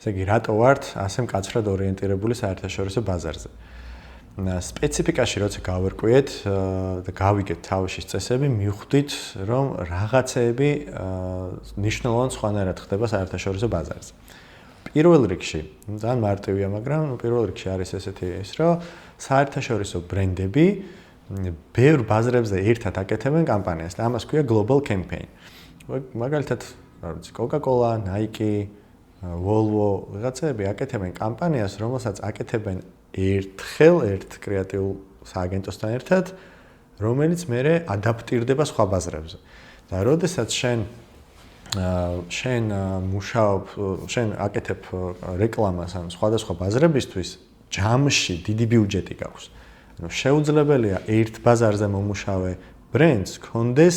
ესე იგი, რატო ვართ ასე მკაცრად ორიენტირებული საერთაშორისო ბაზარზე? სპეციფიკაში როცა გავერკვიეთ და გავიგეთ თავში წესები, მივხვდით, რომ რაღაცეები მნიშვნელოვან სხვანაირად ხდება საერთაშორისო ბაზარზე. პირველ რიგში, ძალიან მარტივია, მაგრამ პირველ რიგში არის ესეთი ის, რომ საერთაშორისო ბრენდები ბევრ ბაზრებზე ერთად აკეთებენ კამპანიას და ამას ქვია global campaign. მაგალითად, Coca-Cola, Nike, Volvo, რაღაცები აკეთებენ კამპანიას, რომელსაც აკეთებენ ერთხელ ერთ კრეატიულ სააგენტოსთან ერთად, რომელიც მერე ადაპტირდება სხვა ბაზრებზე. და როდესაც შენ მუშაობ, შენ აკეთებ რეკლამას ან სხვადასხვა ბაზრებისთვის, ჯამში დიდი ბიუჯეტი გაქვს. ანუ შეუძლებელია ერთ ბაზარზე მომუშავე ბრენდს გქონდეს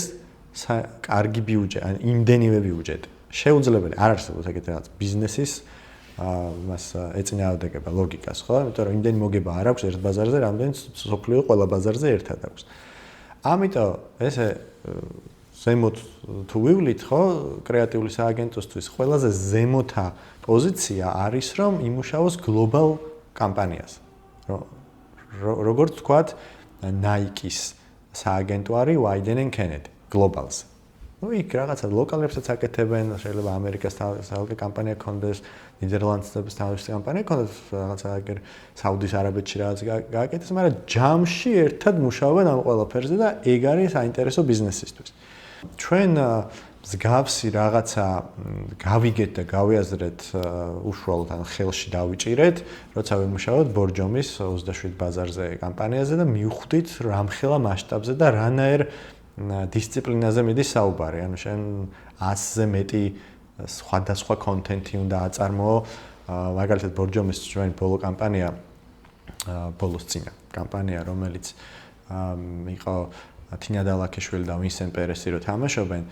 კარგი ბიუჯეტი, ან იმდენივე ბიუჯეტი. შეუძლებელი არ არსებობს ეგეთი რაღაც ბიზნესის მას ეწინააღმდეგება ლოგიკას, ხო? იმიტომ რომ იმდენი მოგება არ აქვს ერთ ბაზარზე, რამდენიც სოფლიო ყველა ბაზარზე ერთად აქვს. ამიტომ ესე ზემოთ თუ ვივლით, ხო, კრეატიული სააგენტოსთვის ყველაზე ზემოთა პოზიცია არის, რომ იმუშაოს გლობალ კამპანიას. როგორც თქვათ, Nike-ის სააგენტო არის Wieden & Kennedy, გლობალზე. იქ რაღაცა ლოკალებსაც აკეთებენ, შეიძლება ამერიკას თავისი კამპანია ქონდეს, ნიდერლანდების თავისი კამპანია ქონდეს, რაღაცა აგერ საუდის არაბეთში რაღაც გააკეთეს, მაგრამ ჯამში ერთად მუშაობენ ამ ყველაფერზე და ეგ არის საინტერესო ბიზნესისთვის. ჩვენ მსგავსი რაღაცა გავიგეთ და გავიაზრეთ უშუალოდ ან ხელში დავიჭირეთ, როცა ვიმუშაობთ ბორჯომის 27 ბაზარზე კამპანიაზე და მივხვდით რამხელა მასშტაბზე და რანაირ დისციპლინაზე მიდის საუბარი. ანუ შენ 100-ზე მეტი სხვადასხვა კონტენტი უნდა აწარმოო. მაგალითად ბორჯომის ჩვენი ბოლო კამპანია, ბოლოს წინა კამპანია, რომელიც იყო თინა დალაქიშვილი და ვინსენტ პერესი რო თამაშობენ.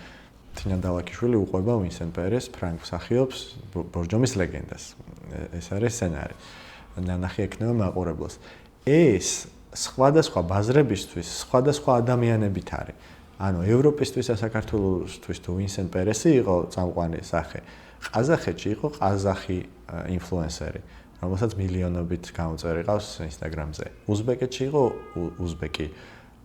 თინა დალაქიშვილი უყვება ვინსენტ პერეს, ფრანკ მსახიობს ბორჯომის ლეგენდას. ეს არის სცენარი. ნანახი ექნება მაყურებლს. ეს სხვადასხვა ბაზრებისთვის, სხვადასხვა ადამიანებით არის. ანუ ევროპისთვის და საქართველოსთვის თუ ვინსენტ პერესი იყო წამყვანი სახე, ყაზახეთში იყო ყაზახი ინფლუენსერი, რომელსაც მილიონობით გამოწვევი ყავს Instagram-ზე. უზბეკეთში იყო უზბეკი.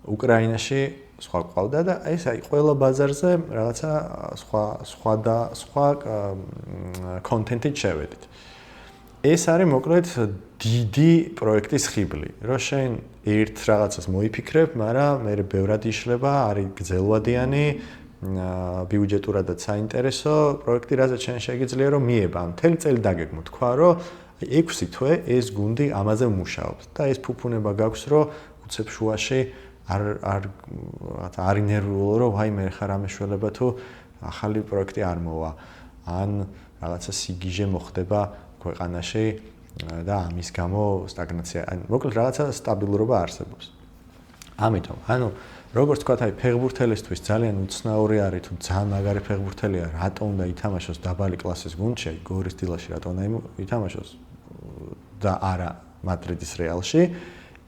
უკრაინაში სხვა ყავდა და ეს აი ყველა ბაზარზე რაღაცა სხვა კონტენტით შევედით. ეს არის მოკლედ დიდი პროექტის ხიბლი, რომ შენ ერთ რაღაცას მოიფიქრებ, მაგრამ მე ბევრად იშლება, არის გრძელვადიანი, ბიუჯეტურადაც საინტერესო პროექტი, რაზეც შენ შეგიძლია რომ მიება. მთელი წელი დაგეგმო, თქვა რომ 6 თვე ეს გუნდი ამაზე მუშაობს და ეს ფუფუნება გაქვს, რომ უცებ შუაში არ ინერვიულო, რომ ვაი მე ხარ ამეშველება თუ ახალი პროექტი არ მოვა. ან რაღაცა სიგიჟე მოხდება ქვეყანაში და ამის გამო სტაგნაცია, მოკლედ რაღაცა სტაბილურობა არსებობს. ამიტომ, ანუ როგორც თქვა, აი ფეხბურთელისთვის ძალიან უცნაური არის თუ ძალიან მაგარი ფეხბურთელია, რატო უნდა ითამაშოს დაბალი კლასის გუნდში, გორის დილაში რატო უნდა ითამაშოს და არა მადრიდის რეალში.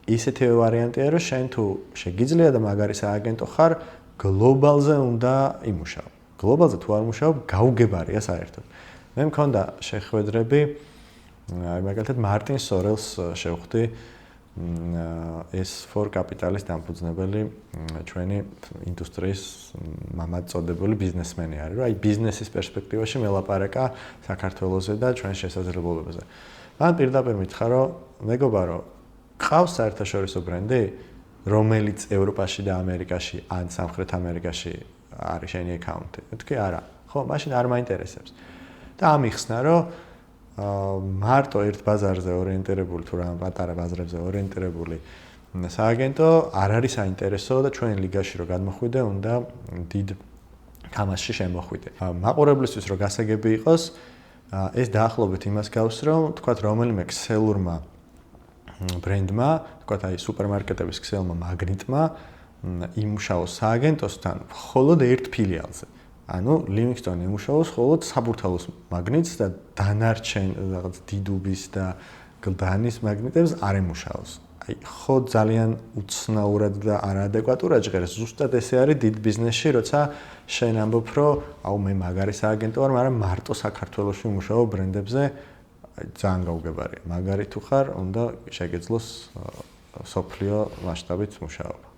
ისეთივე ვარიანტია, რომ შენ თუ შეგიძლია და მაგარი სააგენტო ხარ, გლობალზე უნდა იმუშაო. გლობალზე თუ არ მუშაობ, გაუგებარია საერთოდ. მე მქონდა შეხვედრები, აი მაგალითად მარტინ სორელს შევხვდი, S4 კაპიტალის დამფუძნებელი ჩვენი ინდუსტრიის მამაწოდებული ბიზნესმენი არის, რომ აი ბიზნესის პერსპექტივაში მელაპარაკა საქართველოსზე და ჩვენ შესაძლებლობებზე. მან პირდაპირ მითხრა, რომ მეგობარო, ყავს საერთაშორისო ბრენდი, რომელიც ევროპაში და ამერიკაში ან სამხრეთ ამერიკაში არის შენი აკაუნტი. მეთქი არა. ხო, მაშინ არ მაინტერესებს. და ამიხსნა, რომ მარტო ერთ ბაზარზე ორიენტირებული თუ რა პატარა ბაზრებზე ორიენტირებული სააგენტო არ არის საინტერესო და ჩვენ ლიგაში რო გადმოხვიდე, უნდა დიდ თამაშში შემოხვიდე. მაყურებლისთვის რო გასაგები იყოს, ეს დაახლოებით იმას გავს, რომ თქვათ რომელიმე ქსელურმა ბრენდმა, თქვათ აი სუპერმარკეტების ქსელმა მაგნიტმა იმუშაოს სააგენტოსთან მხოლოდ ერთ ფილიალზე. ანუ ლივინგსტონი იმუშაოს მხოლოდ საბურთალოს მაგნიტს და დანარჩენ რაღაც დიდუბის და გლდანის მაგნიტებს არ იმუშაოს. აი ხო ძალიან უცნაურად და არაადეკვატურად ჟღერს. ზუსტად ესე არის დიდ ბიზნესში, როცა შენ ამბობ, რომ აუ მე მაგარი სააგენტო ვარ, მაგრამ მარტო საქართველოში ვმუშაობ ბრენდებზე, ძალიან გაუგებარია. მაგარი თუ ხარ, უნდა შეგეძლოს სოფლიო მასშტაბით მუშაობა.